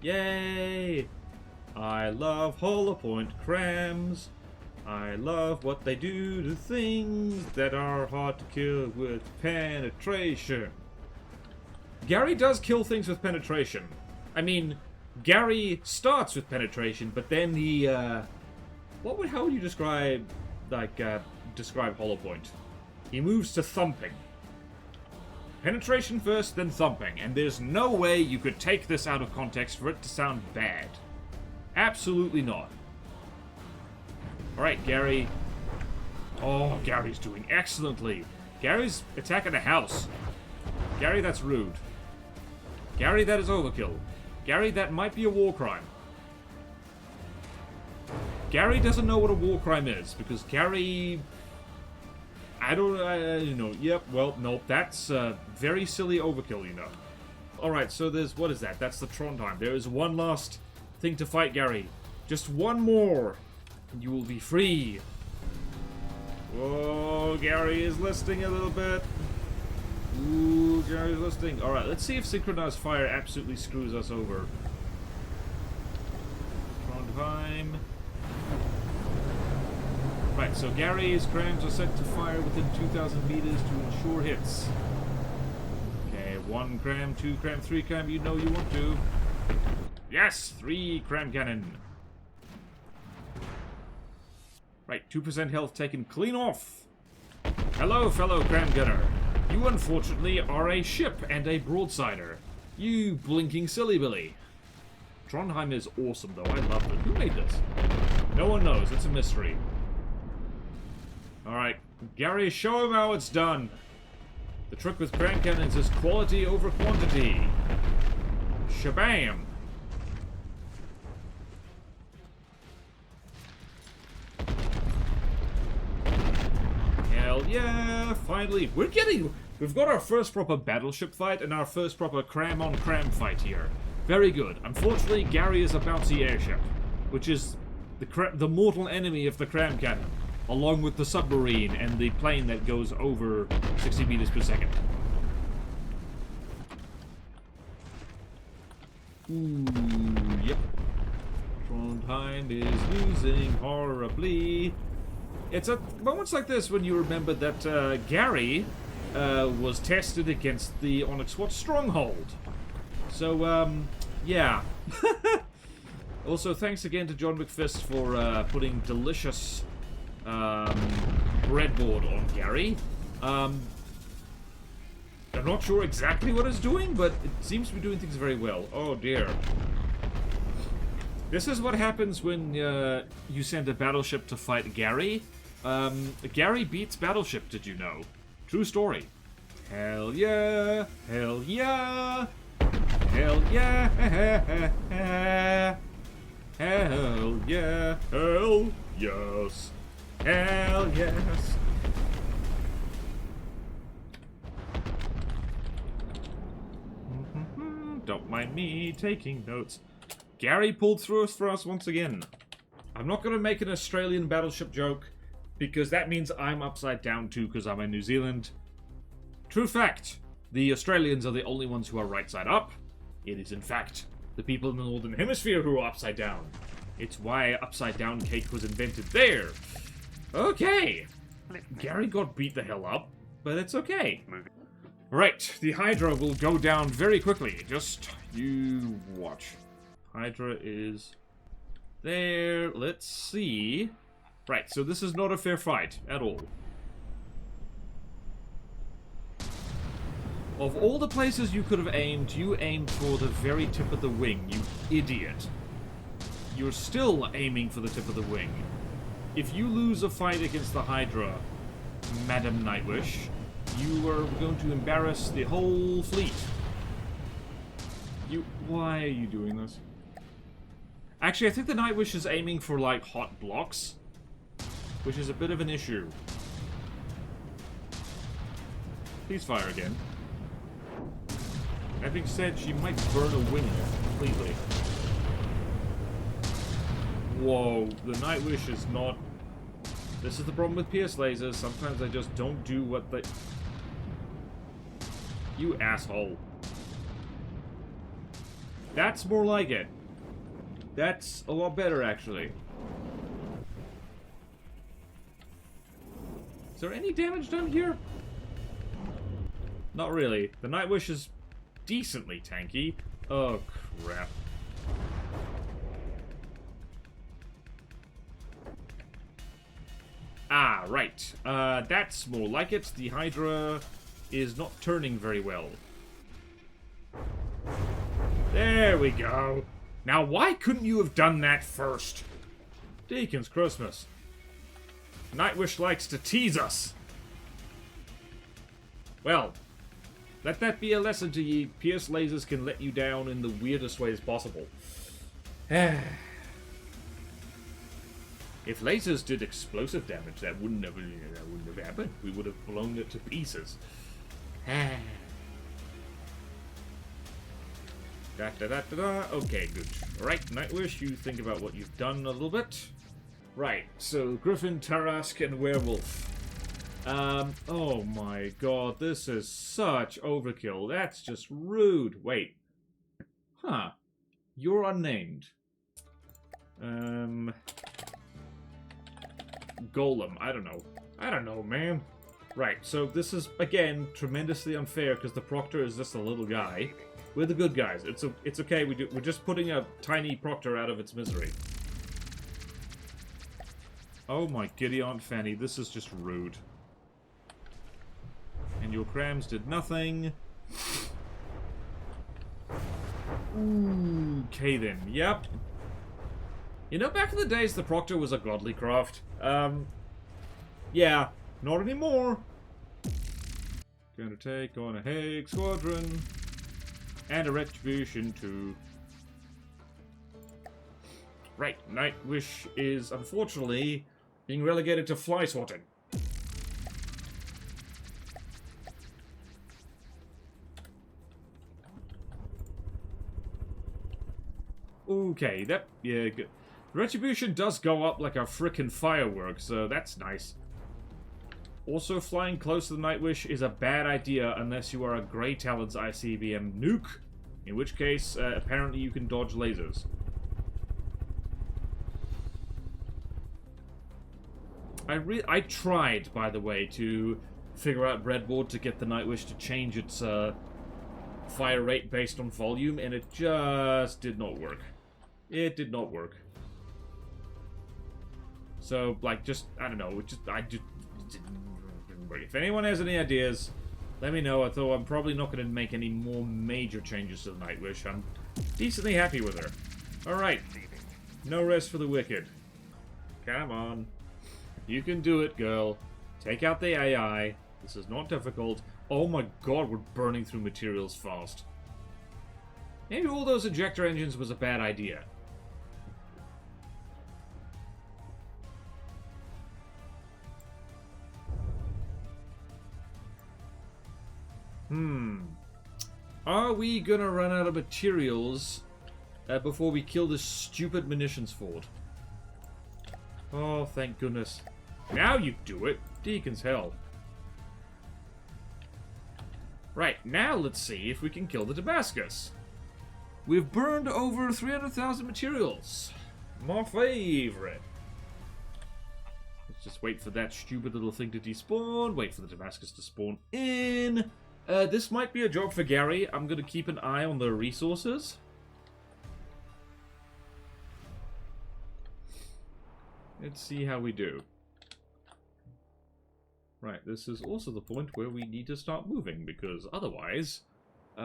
Yay! I love hollow point crams. I love what they do to things that are hard to kill with penetration. Gary does kill things with penetration. I mean, Gary starts with penetration, but then he, how would you describe, describe hollow point? He moves to thumping. Penetration first, then thumping, and there's no way you could take this out of context for it to sound bad. Absolutely not. Alright, Gary. Oh, Gary's doing excellently. Gary's attacking a house. Gary, that's rude. Gary, that is overkill. Gary, that might be a war crime. Gary doesn't know what a war crime is, because Gary... you know, yep, well, no, that's very silly overkill, you know. Alright, so there's, what is that? That's the Trondheim. There is one last thing to fight, Gary. Just one more, and you will be free. Whoa, Gary is listing a little bit. Ooh, Gary's listing. Alright, let's see if synchronized fire absolutely screws us over. Trondheim. Right, so Gary's crams are set to fire within 2,000 meters to ensure hits. Okay, 1 cram, 2 cram, 3 cram, you know you want to. Yes, 3 cram cannon. Right, 2% health taken clean off. Hello, fellow cram gunner. You unfortunately are a ship and a broadsider. You blinking silly billy. Trondheim is awesome though, I love it. Who made this? No one knows, it's a mystery. Alright, Gary, show him how it's done. The trick with cram cannons is quality over quantity. Shabam! Hell yeah! Finally, we've got our first proper battleship fight and our first proper cram-on-cram fight here. Very good. Unfortunately, Gary is a bouncy airship, which is the mortal enemy of the cram cannon, along with the submarine and the plane that goes over 60 meters per second. Ooh, yep. Trondheim is losing horribly. It's at moments like this when you remember that Gary was tested against the Onyx Watch Stronghold. So, yeah. Also, thanks again to John McFist for putting delicious breadboard on Gary. I'm not sure exactly what it's doing, but it seems to be doing things very well. Oh dear. This is what happens when you send a battleship to fight Gary. Gary beats Battleship, did you know? True story. Hell yeah! Hell yeah! Hell yeah! Hell yeah! Hell yes! Hell yes! Don't mind me taking notes. Gary pulled through for us once again. I'm not going to make an Australian battleship joke, because that means I'm upside down too, because I'm in New Zealand. True fact, the Australians are the only ones who are right side up. It is in fact the people in the Northern Hemisphere who are upside down. It's why upside down cake was invented there. Okay. Gary got beat the hell up, but it's okay. Right, the Hydra will go down very quickly. Just you watch. Hydra is there. Let's see. Right, so this is not a fair fight at all. Of all the places you could have aimed, you aimed for the very tip of the wing, you idiot. You're still aiming for the tip of the wing. If you lose a fight against the Hydra, Madam Nightwish, you are going to embarrass the whole fleet. Why are you doing this? Actually, I think the Nightwish is aiming for, like, hot blocks, which is a bit of an issue. Please fire again. That being said, she might burn a wing completely. Whoa, the Nightwish is not... This is the problem with PS lasers. Sometimes I just don't do what they... You asshole. That's more like it. That's a lot better, actually. Is there any damage done here? Not really. The Nightwish is decently tanky. Oh, crap. Ah, right. That's more like it. The Hydra is not turning very well. There we go. Now, why couldn't you have done that first? Deacon's Christmas. Nightwish likes to tease us. Well, let that be a lesson to ye. Pierce lasers can let you down in the weirdest ways possible. If lasers did explosive damage, that wouldn't have happened. We would have blown it to pieces. Okay, good. Alright, Nightwish, you think about what you've done a little bit. Right, so Griffin, Tarask, and Werewolf. Oh my god, this is such overkill. That's just rude. Wait. Huh. You're unnamed. Golem, I don't know. I don't know, man. Right, so this is, again, tremendously unfair because the Proctor is just a little guy. We're the good guys. It's okay, we're just putting a tiny Proctor out of its misery. Oh my giddy Aunt Fanny, this is just rude. And your crams did nothing. Okay then, yep. You know, back in the days, the Proctor was a godly craft. Yeah, not anymore. Gonna take on a Hague Squadron. And a Retribution too. Right, Nightwish is, unfortunately, being relegated to fly swatting. Okay, yeah, good. Retribution does go up like a frickin' firework, so that's nice. Also, flying close to the Nightwish is a bad idea unless you are a Grey Talons ICBM nuke, in which case, apparently you can dodge lasers. I tried, by the way, to figure out breadboard to get the Nightwish to change its fire rate based on volume, and it just did not work. It did not work. So, like, just, I don't know, I just didn't work. If anyone has any ideas, let me know, although I'm probably not going to make any more major changes to the Nightwish. I'm decently happy with her. Alright. No rest for the wicked. Come on. You can do it, girl. Take out the AI. This is not difficult. Oh my god, we're burning through materials fast. Maybe all those ejector engines was a bad idea. Are we gonna run out of materials before we kill this stupid munitions fort? Oh, thank goodness. Now you do it. Deacon's hell. Right, now let's see if we can kill the Damascus. We've burned over 300,000 materials. My favorite. Let's just wait for that stupid little thing to despawn. Wait for the Damascus to spawn in. This might be a job for Gary. I'm going to keep an eye on the resources. Let's see how we do. Right, this is also the point where we need to start moving, because otherwise,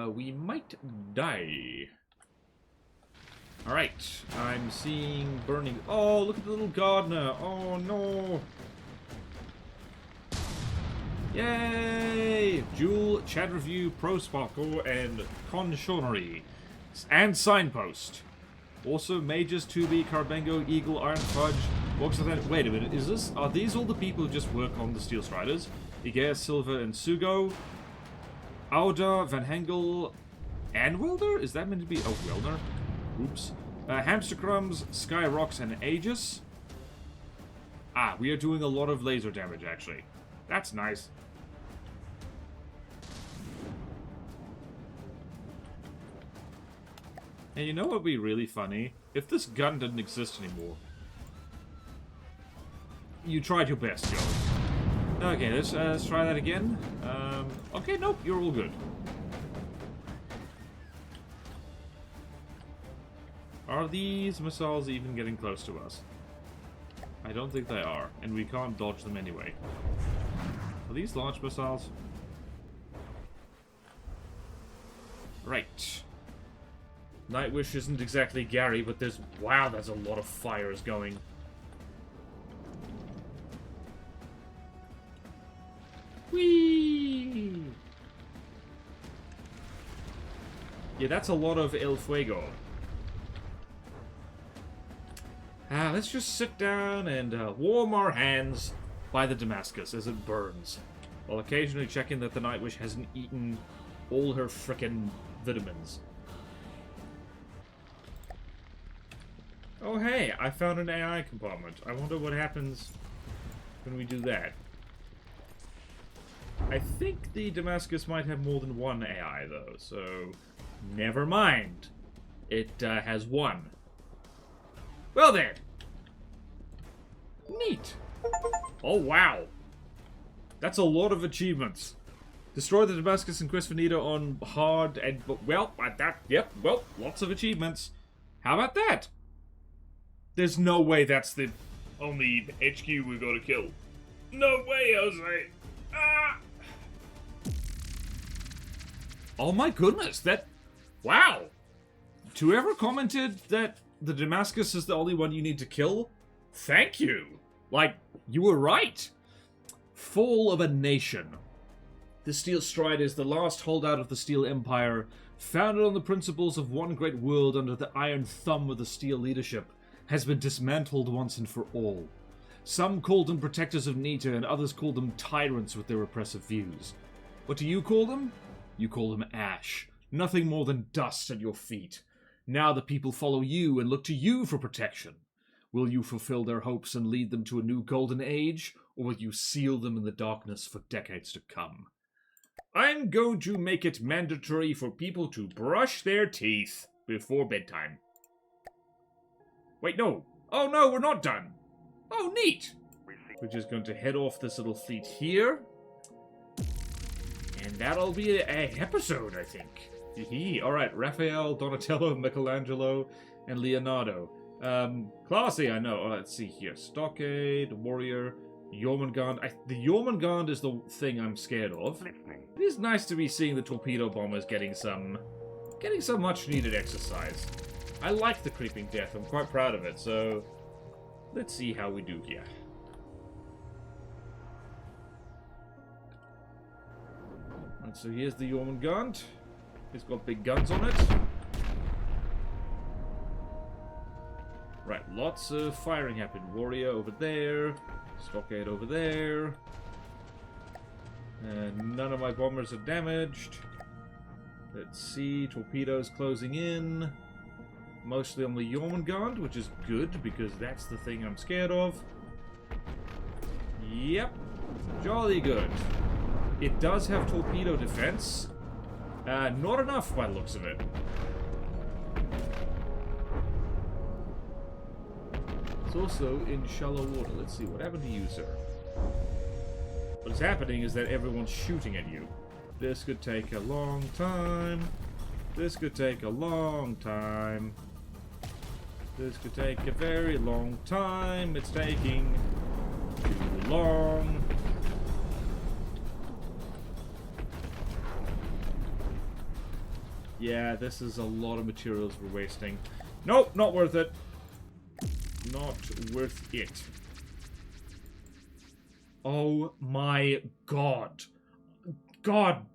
we might die. Alright, I'm seeing burning... Oh, look at the little gardener! Oh, no! Yay! Jewel, chat review, pro sparkle, and conchonery. And signpost. Also, mages, 2B, Carbengo, Eagle, Iron Fudge, Box of that. Wait a minute, is this... Are these all the people who just work on the Steel Striders? Igea, Silva, and Sugo. Auda, Van Hengel, and Welder? Is that meant to be a Welder? Oops. Hamster Crumbs, Sky Rocks, and Aegis. Ah, we are doing a lot of laser damage, actually. That's nice. And you know what would be really funny? If this gun didn't exist anymore. You tried your best, Joe. Okay, let's try that again. Okay, nope, you're all good. Are these missiles even getting close to us? I don't think they are, and we can't dodge them anyway. Are these launch missiles? Right. Nightwish isn't exactly Gary, but there's... Wow, there's a lot of fires going. Whee! Yeah, that's a lot of El Fuego. Let's just sit down and warm our hands by the Damascus as it burns, while occasionally checking that the Nightwish hasn't eaten all her frickin' vitamins. Oh hey, I found an AI compartment. I wonder what happens when we do that. I think the Damascus might have more than one AI though, so never mind. It has one. Well then. Neat. Oh wow. That's a lot of achievements. Destroy the Damascus and Quest Finito on hard and... Well, yep, well, lots of achievements. How about that? There's no way that's the only HQ we gotta kill. No way, Jose. Ah! Oh my goodness, that... Wow. Whoever commented that the Damascus is the only one you need to kill, thank you. Like, you were right. Fall of a Nation. The Steel Stride is the last holdout of the Steel Empire, founded on the principles of one great world under the iron thumb of the Steel leadership, has been dismantled once and for all. Some called them protectors of Nita, and others called them tyrants with their repressive views. What do you call them? You call them ash. Nothing more than dust at your feet. Now the people follow you and look to you for protection. Will you fulfill their hopes and lead them to a new golden age, or will you seal them in the darkness for decades to come? I'm going to make it mandatory for people to brush their teeth before bedtime. Wait, no. Oh no, we're not done. Oh, neat. We're just going to head off this little fleet here. And that'll be a episode, I think. Alright, Raphael, Donatello, Michelangelo, and Leonardo. Classy, I know. Let's see here. Stockade, Warrior, Jormungand. The Jormungand is the thing I'm scared of. Listening. It is nice to be seeing the torpedo bombers getting some much needed exercise. I like the creeping death. I'm quite proud of it. So let's see how we do here. Right, so here's the Jormungand. It's got big guns on it. Right, lots of firing happened. Warrior over there. Stockade over there. And none of my bombers are damaged. Let's see. Torpedoes closing in. Mostly on the Jormungand, which is good, because that's the thing I'm scared of. Yep. Jolly good. It does have torpedo defense. Not enough by the looks of it. It's also in shallow water. Let's see, what happened to you, sir? What's happening is that everyone's shooting at you. This could take a long time. This could take a long time. This could take a very long time. It's taking too long. Yeah, this is a lot of materials we're wasting. Nope, not worth it. Not worth it. Oh my god. God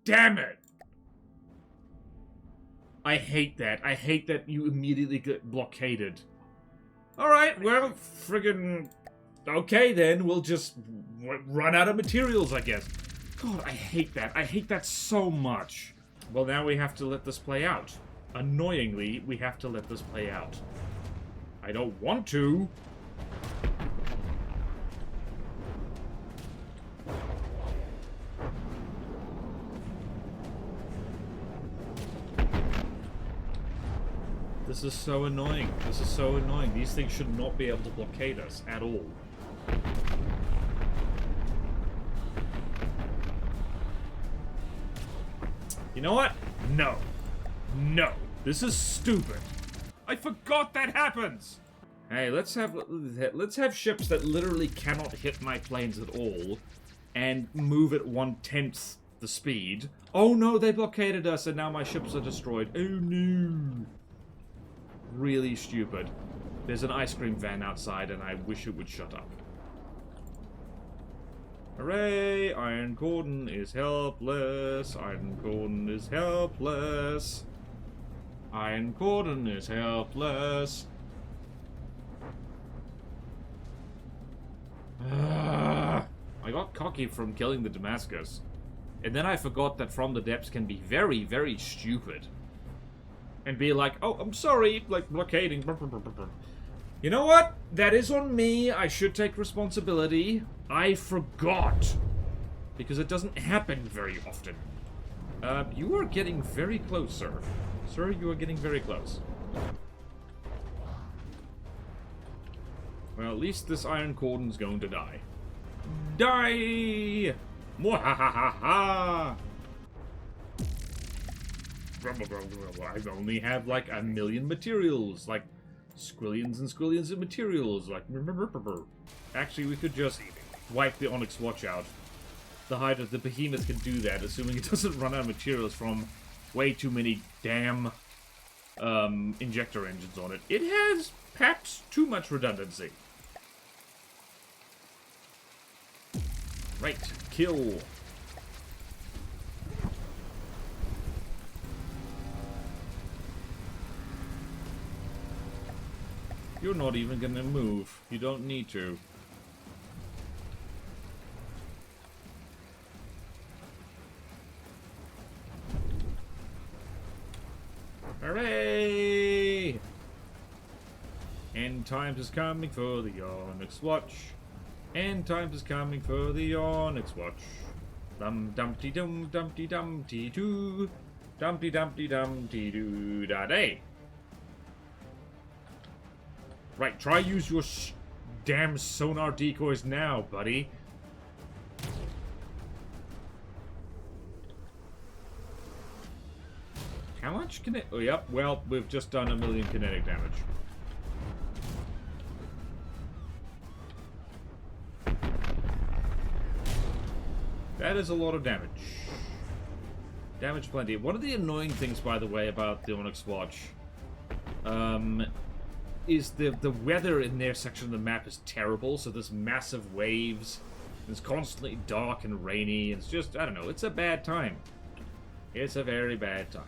damn it. I hate that. I hate that you immediately get blockaded. Alright, well, friggin'... Okay then, we'll just run out of materials, I guess. God, I hate that. I hate that so much. Well, now we have to let this play out. Annoyingly, we have to let this play out. I don't want to. This is so annoying. This is so annoying. These things should not be able to blockade us at all. You know what? No. No. This is stupid. I forgot that happens! Hey, let's have ships that literally cannot hit my planes at all and move at 1/10 the speed. Oh no, they blockaded us and now my ships are destroyed. Oh no. Really stupid. There's an ice cream van outside and I wish it would shut up. Hooray! Iron Gordon is helpless. Iron Gordon is helpless. Iron Gordon is helpless. I got cocky from killing the Damascus. And then I forgot that From the Depths can be very, very stupid. And be like, oh, I'm sorry, like blockading. You know what? That is on me. I should take responsibility. I forgot. Because it doesn't happen very often. You are getting very close, sir. Sir, you are getting very close. Well, at least this Iron Cordon's going to die. Die! Mwahahaha! I only have like 1,000,000 materials, like squillions and squillions of materials, like... Actually, we could just wipe the Onyx Watch out. The Behemoth can do that, assuming it doesn't run out of materials from way too many damn injector engines on it. It has perhaps too much redundancy. Right, kill. You're not even gonna move. You don't need to. Hooray! End times is coming for the Onyx Watch. End times is coming for the Onyx Watch. Dum dumpty dum dumpty dumpty doo. Dumpty dumpty dumpty doo da day. Right, try use your damn sonar decoys now, buddy. How much can it... Oh, yep. Well, we've just done 1 million kinetic damage. That is a lot of damage. Damage plenty. One of the annoying things, by the way, about the Onyx Watch... is the weather in their section of the map is terrible, so there's massive waves. It's constantly dark and rainy. It's just, I don't know, it's a bad time. It's a very bad time.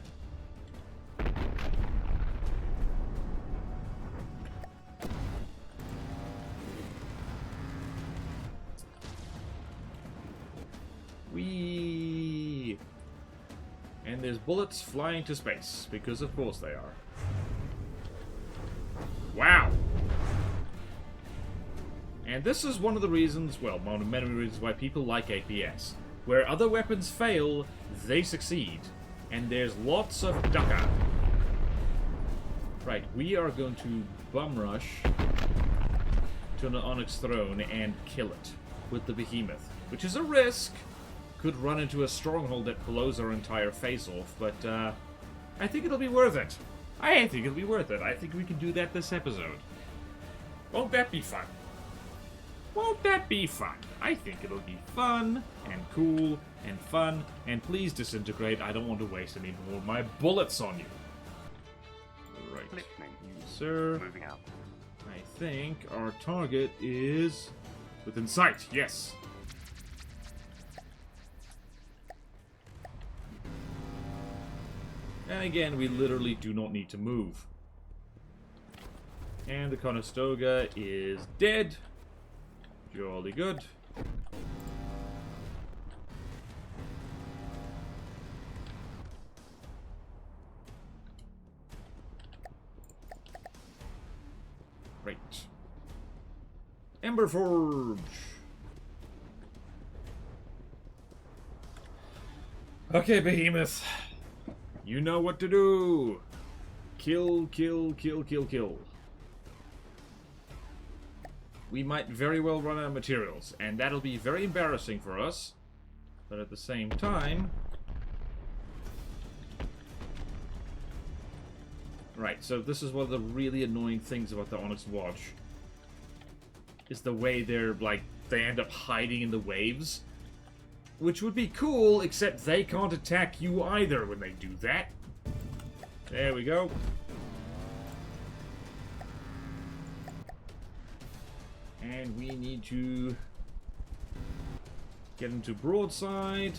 Whee! And there's bullets flying to space, because of course they are. Wow! And this is one of the reasons, well, one of many reasons why people like APS. Where other weapons fail, they succeed. And there's lots of ducka. Right, we are going to bum rush to an Onyx Throne and kill it with the Behemoth. Which is a risk. Could run into a stronghold that blows our entire face off, but I think it'll be worth it. I think it'll be worth it. I think we can do that this episode. Won't that be fun? Won't that be fun? I think it'll be fun, and cool, and fun, and please disintegrate. I don't want to waste any more of my bullets on you. Right. Listening. You, sir. Moving out. I think our target is within sight. Yes. And again, we literally do not need to move. And the Conestoga is dead. Jolly good. Right. Ember Forge. Okay, Behemoth. You know what to do. Kill, kill, kill, kill, kill. We might very well run out of materials, and that'll be very embarrassing for us. But at the same time... Right, so this is one of the really annoying things about the Onyx Watch. Is the way they're, like, they end up hiding in the waves. Which would be cool, except they can't attack you either when they do that. There we go. And we need to get into broadside.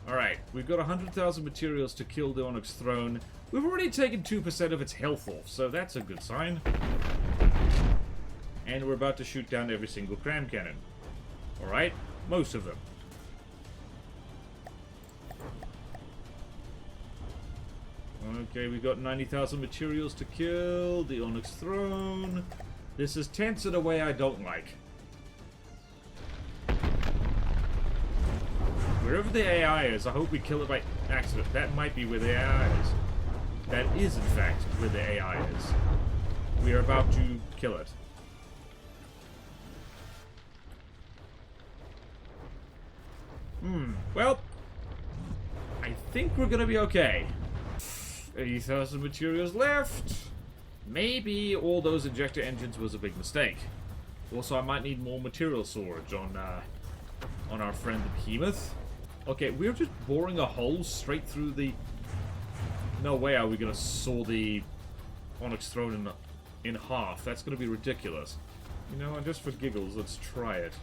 Alright, we've got 100,000 materials to kill the Onyx Throne. We've already taken 2% of its health off, so that's a good sign. And we're about to shoot down every single cram cannon. Alright, most of them. Okay, we've got 90,000 materials to kill the Onyx Throne. This is tense in a way I don't like. Wherever the AI is, I hope we kill it by accident. That might be where the AI is. That is, in fact, where the AI is. We are about to kill it. Well, I think we're gonna be okay. 80,000 materials left. Maybe all those injector engines was a big mistake. Also, I might need more material storage on our friend the Behemoth. Okay, we're just boring a hole straight through the... No way are we gonna saw the Onyx Throne in half. That's gonna be ridiculous. You know what, just for giggles, let's try it.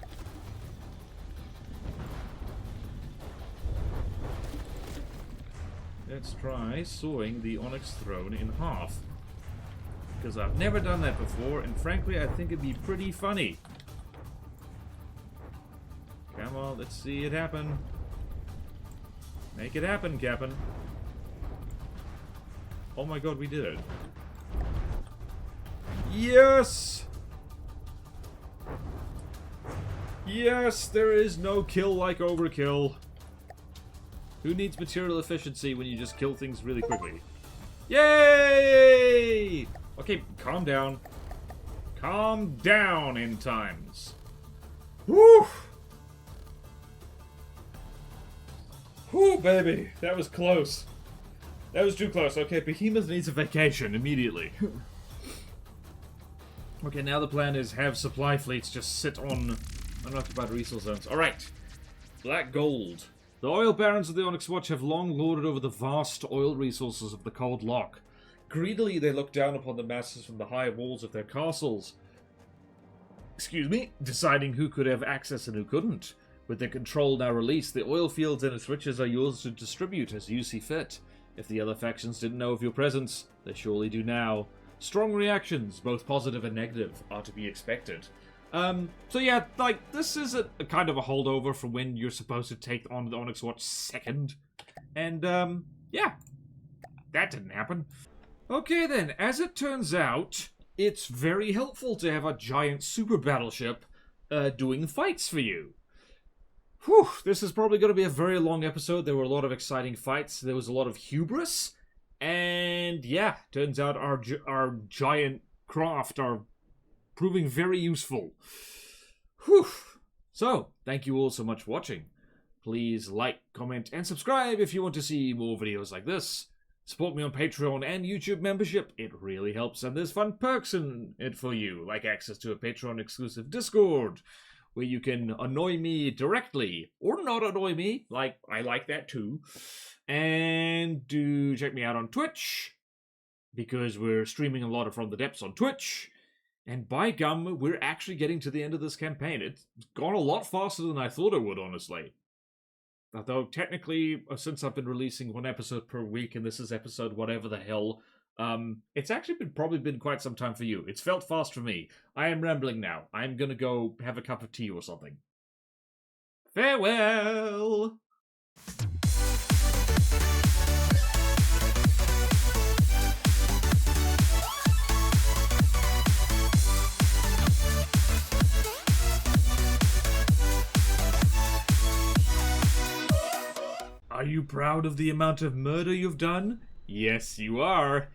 Let's try sawing the Onyx Throne in half. Because I've never done that before, and frankly, I think it'd be pretty funny. Come on, let's see it happen. Make it happen, Captain. Oh my god, we did it. Yes! Yes, there is no kill like overkill. Who needs material efficiency when you just kill things really quickly? Yay! Okay, calm down. Calm down, end times. Whew! Whew, baby. That was close. That was too close. Okay, Behemoth needs a vacation immediately. Okay, now the plan is have supply fleets just sit on unoccupied resource zones. Alright. Black gold. The oil barons of the Onyx Watch have long lorded over the vast oil resources of the Cold Lock. Greedily, they look down upon the masses from the high walls of their castles. Excuse me, deciding who could have access and who couldn't. With their control now released, the oil fields and its riches are yours to distribute as you see fit. If the other factions didn't know of your presence, they surely do now. Strong reactions, both positive and negative, are to be expected. So yeah, like, this is a kind of a holdover from when you're supposed to take on the Onyx Watch second. And, yeah. That didn't happen. Okay then, as it turns out, it's very helpful to have a giant super battleship, doing fights for you. Whew, this is probably going to be a very long episode. There were a lot of exciting fights. There was a lot of hubris. And yeah, turns out our giant craft are proving very useful. Whew. So, thank you all so much for watching. Please like, comment, and subscribe if you want to see more videos like this. Support me on Patreon and YouTube membership. It really helps, and there's fun perks in it for you, like access to a Patreon-exclusive Discord, where you can annoy me directly, or not annoy me, like, I like that too. And do check me out on Twitch, because we're streaming a lot of From the Depths on Twitch. And by gum, we're actually getting to the end of this campaign. It's gone a lot faster than I thought it would, honestly. Although, technically, since I've been releasing one episode per week, and this is episode whatever the hell, it's actually probably been quite some time for you. It's felt fast for me. I am rambling now. I'm gonna go have a cup of tea or something. Farewell! Are you proud of the amount of murder you've done? Yes, you are.